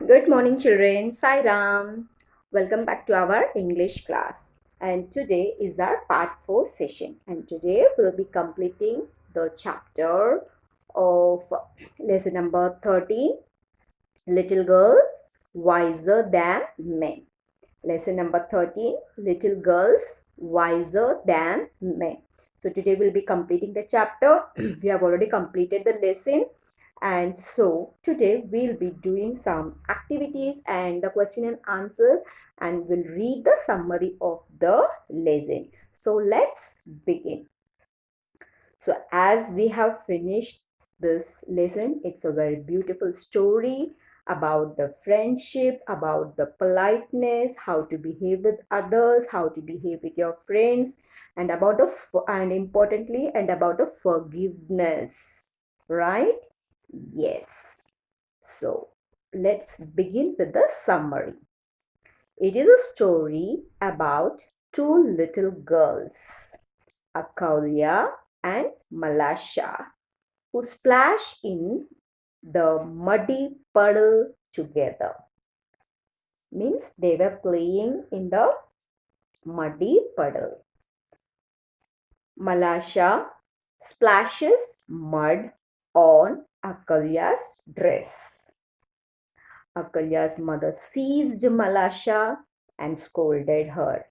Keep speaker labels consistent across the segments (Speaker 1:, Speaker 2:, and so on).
Speaker 1: Good morning, children. Sai Ram. Welcome back to our English class. And today is our part 4 session. And today we'll be completing the chapter of lesson number 13, Little Girls Wiser Than Men. Lesson number 13, Little Girls Wiser Than Men. So today we'll be completing the chapter. We have already completed the lesson, and so today we'll be doing some activities and the question and answers, and we'll read the summary of the lesson. So let's begin. So as we have finished this lesson, it's a very beautiful story about the friendship, about the politeness, how to behave with others, how to behave with your friends, and about and importantly, and about the forgiveness, right? Yes. So let's begin with the summary. It is a story about two little girls, Akalya and Malasha, who splash in the muddy puddle together. Means they were playing in the muddy puddle. Malasha splashes mud on Akalya's dress. Akalya's mother seized Malasha and scolded her.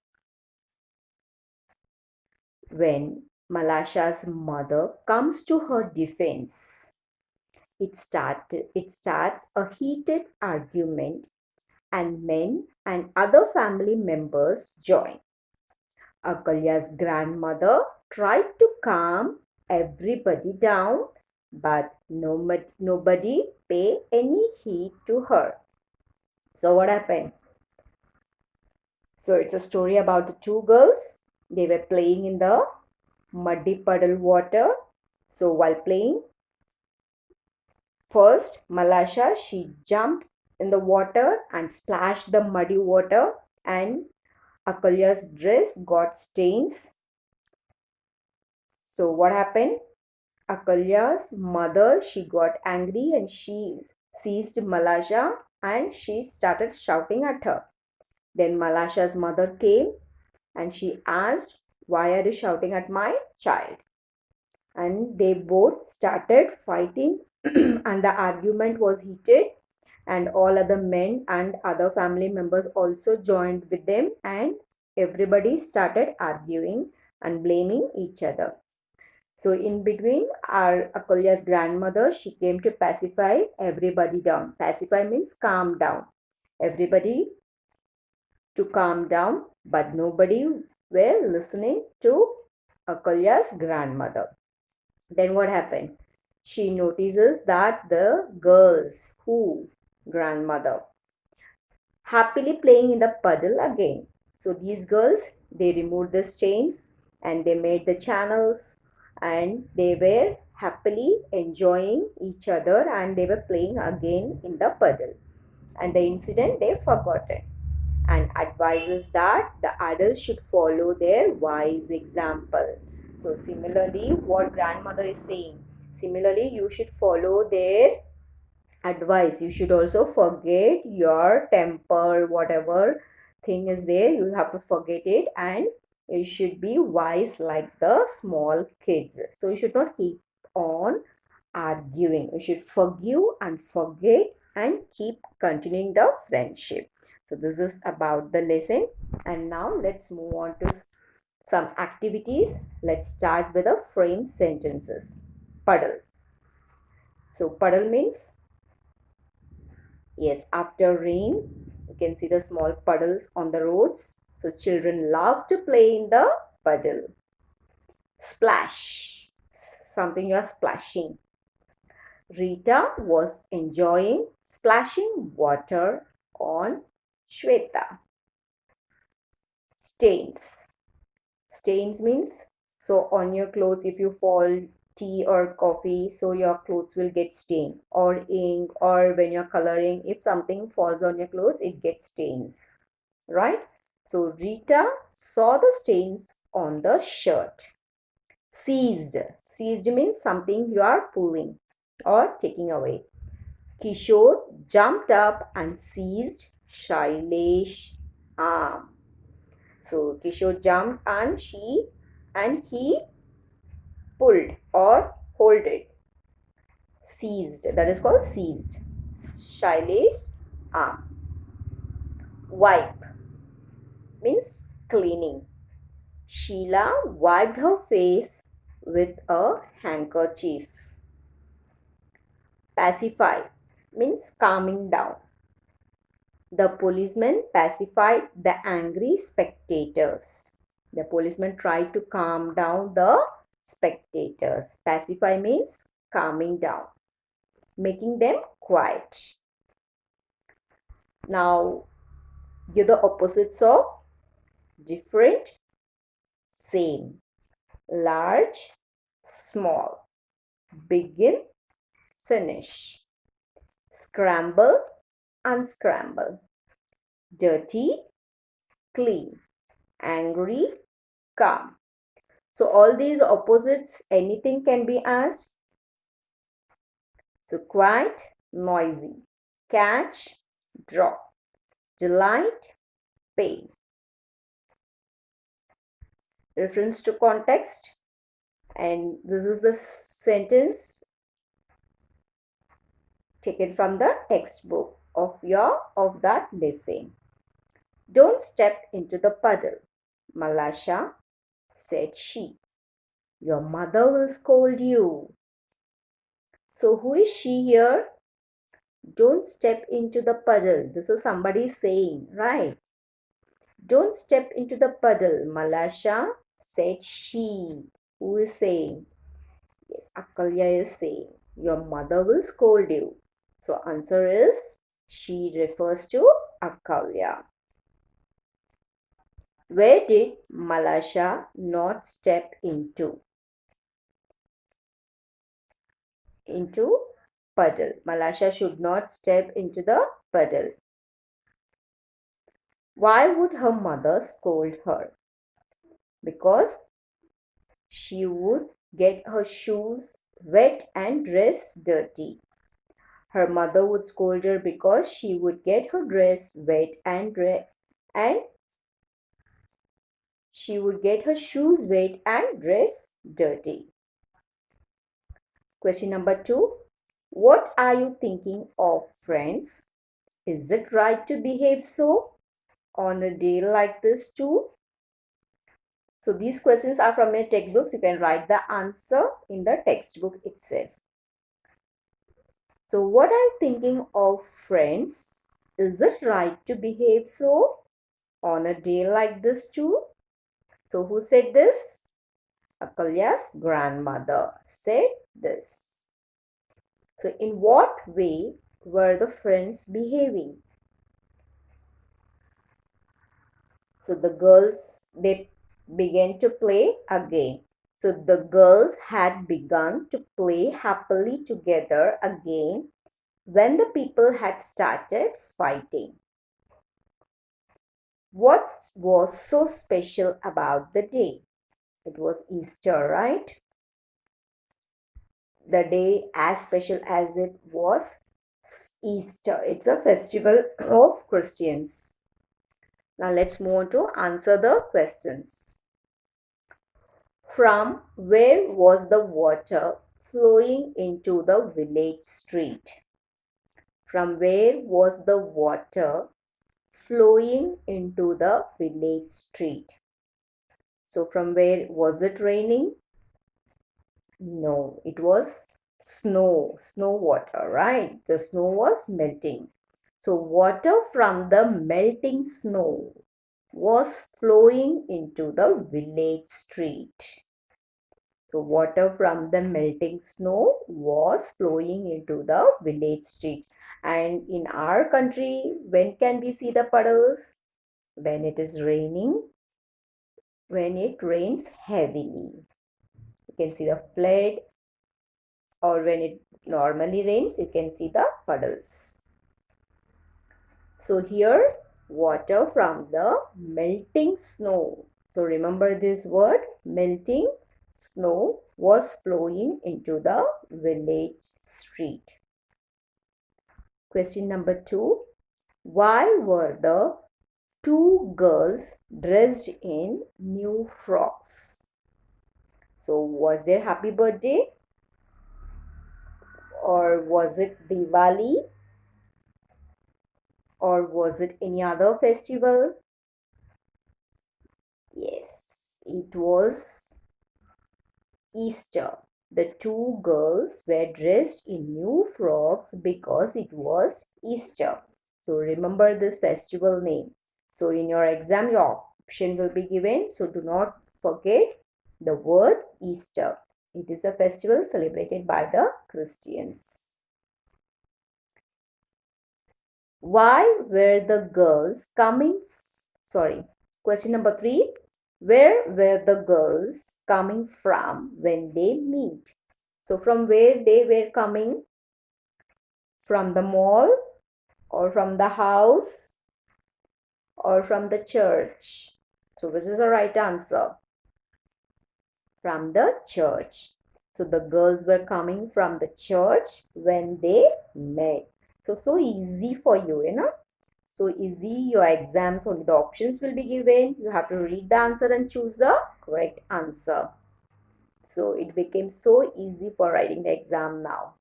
Speaker 1: When Malasha's mother comes to her defense, it starts a heated argument, and men and other family members join. Akalya's grandmother tried to calm everybody down, but nobody paid any heed to her. So what happened? So it's a story about the two girls. They were playing in the muddy puddle water. So while playing, first Malasha, she jumped in the water and splashed the muddy water, and Akalya's dress got stains. So what happened? Akalya's mother, she got angry and she seized Malasha and she started shouting at her. Then Malasha's mother came and she asked, "Why are you shouting at my child?" And they both started fighting, and the argument was heated. And all other men and other family members also joined with them, and everybody started arguing and blaming each other. So in between, our Akalya's grandmother, she came to pacify everybody down. Pacify means calm down. Everybody to calm down, but nobody were listening to Akalya's grandmother. Then what happened? She notices that the girls, who grandmother, happily playing in the puddle again. So these girls, they removed the stains and they made the channels, and they were happily enjoying each other, and they were playing again in the puddle. And the incident they forgotten, and advises that the adults should follow their wise example. So similarly, what grandmother is saying, similarly you should follow their advice. You should also forget your temper, whatever thing is there, you have to forget it, and you should be wise like the small kids. So you should not keep on arguing. You should forgive and forget and keep continuing the friendship. So this is about the lesson, and now let's move on to some activities. Let's start with the frame sentences. Puddle. So puddle means, yes, after rain, you can see the small puddles on the roads. So children love to play in the puddle. Splash, something you are splashing. Rita was enjoying splashing water on Shweta. Stains. Stains means, so on your clothes, if you fall tea or coffee, so your clothes will get stained, or ink, or when you're coloring, if something falls on your clothes, it gets stains, right? So Rita saw the stains on the shirt. Seized. Seized means something you are pulling or taking away. Kishore jumped up and seized Shailesh's arm. So Kishore jumped and he pulled or hold it. Seized. That is called seized. Shailesh's arm. Wipe means cleaning. Sheila wiped her face with a handkerchief. Pacify means calming down. The policeman pacified the angry spectators. The policeman tried to calm down the spectators. Pacify means calming down, making them quiet. Now, give the opposites of different, same, large, small, begin, finish, scramble, unscramble, dirty, clean, angry, calm. So all these opposites, anything can be asked. So quiet, noisy, catch, drop, delight, pain. Reference to context, and this is the sentence taken from the textbook of that lesson. Don't step into the puddle, Malasha, said she. Your mother will scold you. So who is she here? Don't step into the puddle. This is somebody saying, right? Don't step into the puddle, Malasha, said she. Who is saying? Yes, Akalya is saying. Your mother will scold you. So answer is she refers to Akalya. Where did Malasha not step into? Into puddle. Malasha should not step into the puddle. Why would her mother scold her? Because she would get her shoes wet and dress dirty. Her mother would scold her because she would get her dress wet and she would get her shoes wet and dress dirty. Question number 2. What are you thinking of, friends? Is it right to behave so on a day like this too? So these questions are from your textbook. You can write the answer in the textbook itself. So what are you thinking of, friends? Is it right to behave so on a day like this too? So who said this? Akalya's grandmother said this. So in what way were the friends behaving? So the girls, they began to play again. So the girls had begun to play happily together again when the people had started fighting. What was so special about the day? It was Easter, right? The day as special as it was Easter. It's a festival of Christians. Now let's move on to answer the questions. From where was the water flowing into the village street? From where was the water flowing into the village street? So from where was it raining? No, it was snow water, right? The snow was melting. So water from the melting snow was flowing into the village street. So water from the melting snow was flowing into the village street. And in our country, when can we see the puddles? When it is raining, when it rains heavily. You can see the flood, or when it normally rains, you can see the puddles. So here, water from the melting snow. So remember this word, melting snow was flowing into the village street. Question number 2. Why were the two girls dressed in new frocks? So, was their happy birthday? Or was it Diwali? Or was it any other festival? Yes, it was Easter. The two girls were dressed in new frocks because it was Easter. So remember this festival name. So in your exam, your option will be given. So do not forget the word Easter. It is a festival celebrated by the Christians. Why were the girls coming? Sorry. Question number 3. Where were the girls coming from when they meet? So from where they were coming? From the mall or from the house or from the church? So which is the right answer? From the church. So the girls were coming from the church when they met. So easy for you, So easy, your exams, only the options will be given. You have to read the answer and choose the correct answer. So it became so easy for writing the exam now.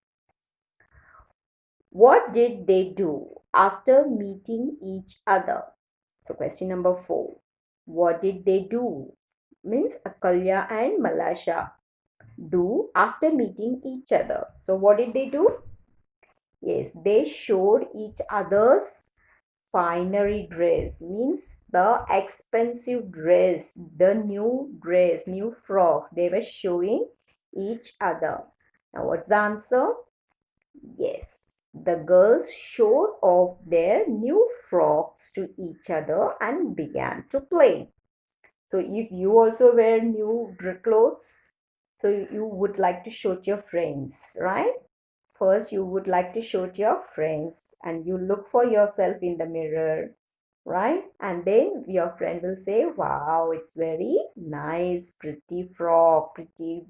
Speaker 1: What did they do after meeting each other? So question number 4. What did they do? Means Akalya and Malasha do after meeting each other. So what did they do? Yes, they showed each other's finery dress, means the expensive dress, the new dress, new frocks. They were showing each other. Now what's the answer? Yes, the girls showed off their new frocks to each other and began to play. So if you also wear new clothes, so you would like to show to your friends, right? First, you would like to show to your friends and you look for yourself in the mirror, right? And then your friend will say, wow, it's very nice, pretty frock, pretty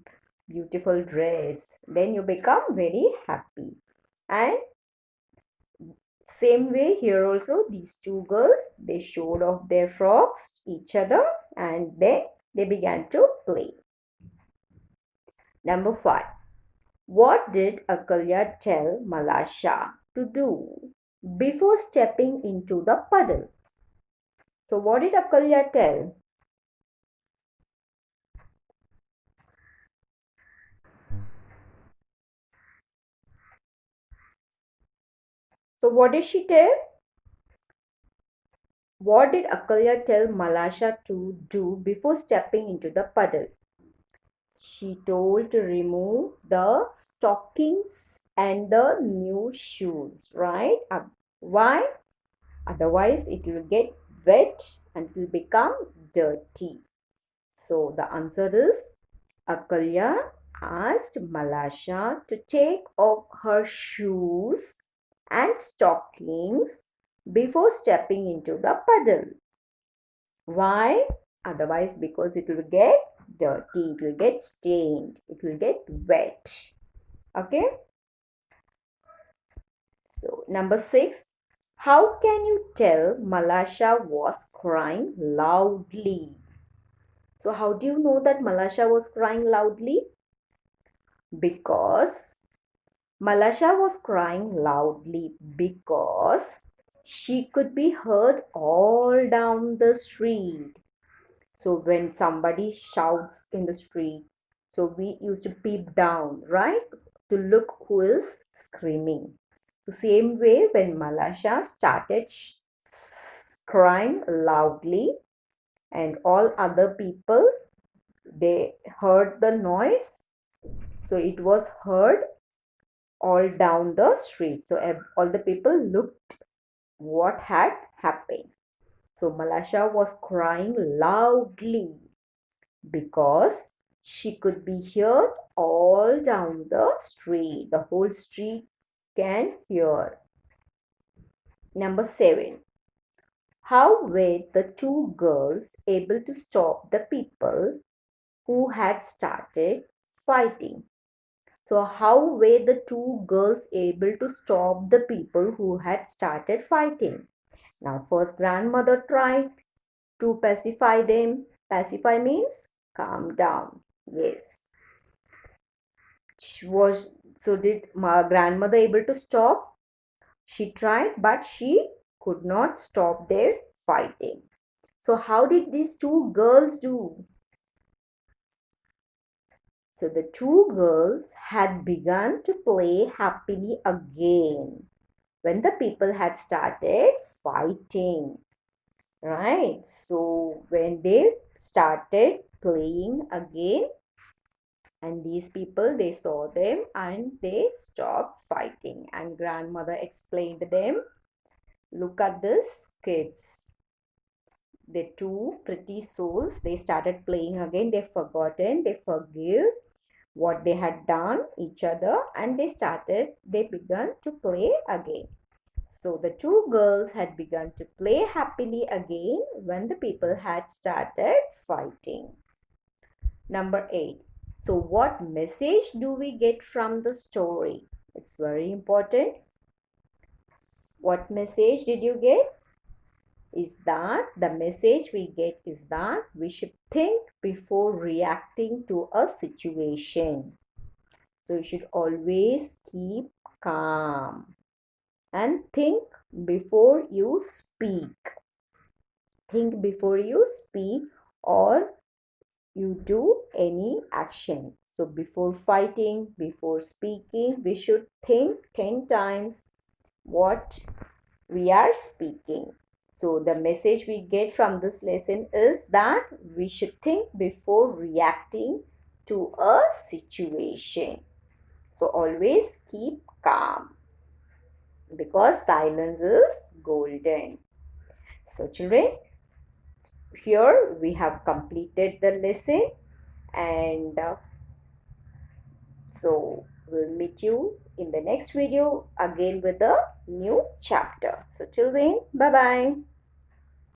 Speaker 1: beautiful dress. Then you become very happy. And same way here also, these two girls, they showed off their frocks each other and then they began to play. Number 5. What did Akalya tell Malasha to do before stepping into the puddle? So what did Akalya tell? So what did she tell? What did Akalya tell Malasha to do before stepping into the puddle? She told to remove the stockings and the new shoes, right? Why? Otherwise, it will get wet and it will become dirty. So the answer is Akalya asked Malasha to take off her shoes and stockings before stepping into the puddle. Why? Otherwise, because it will get dirty, it will get stained, it will get wet. Okay. So, number 6. How can you tell Malasha was crying loudly? So, how do you know that Malasha was crying loudly? Because Malasha was crying loudly because she could be heard all down the street. So when somebody shouts in the street, so we used to peep down, right? To look who is screaming. The same way when Malasha started crying loudly and all other people, they heard the noise. So it was heard all down the street. So all the people looked what had happened. So Malasha was crying loudly because she could be heard all down the street. The whole street can hear. Number 7. How were the two girls able to stop the people who had started fighting? So how were the two girls able to stop the people who had started fighting? Now first grandmother tried to pacify them. Pacify means calm down. Yes. She was so did my grandmother able to stop? She tried, but she could not stop their fighting. So how did these two girls do? So the two girls had begun to play happily again when the people had started fighting. Right? So when they started playing again, and these people they saw them and they stopped fighting, and grandmother explained to them, look at this kids, the two pretty souls, they started playing again, they forgotten, they forgive what they had done each other, and they began to play again. So the two girls had begun to play happily again when the people had started fighting. Number 8. So what message do we get from the story? It's very important. What message did you get? Is that the message we get is that we should think before reacting to a situation. So you should always keep calm and think before you speak. Think before you speak or you do any action. So before fighting, before speaking, we should think 10 times what we are speaking. So the message we get from this lesson is that we should think before reacting to a situation. So always keep calm because silence is golden. So children, here we have completed the lesson, and so we'll meet you in the next video again with a new chapter. So till then, bye bye.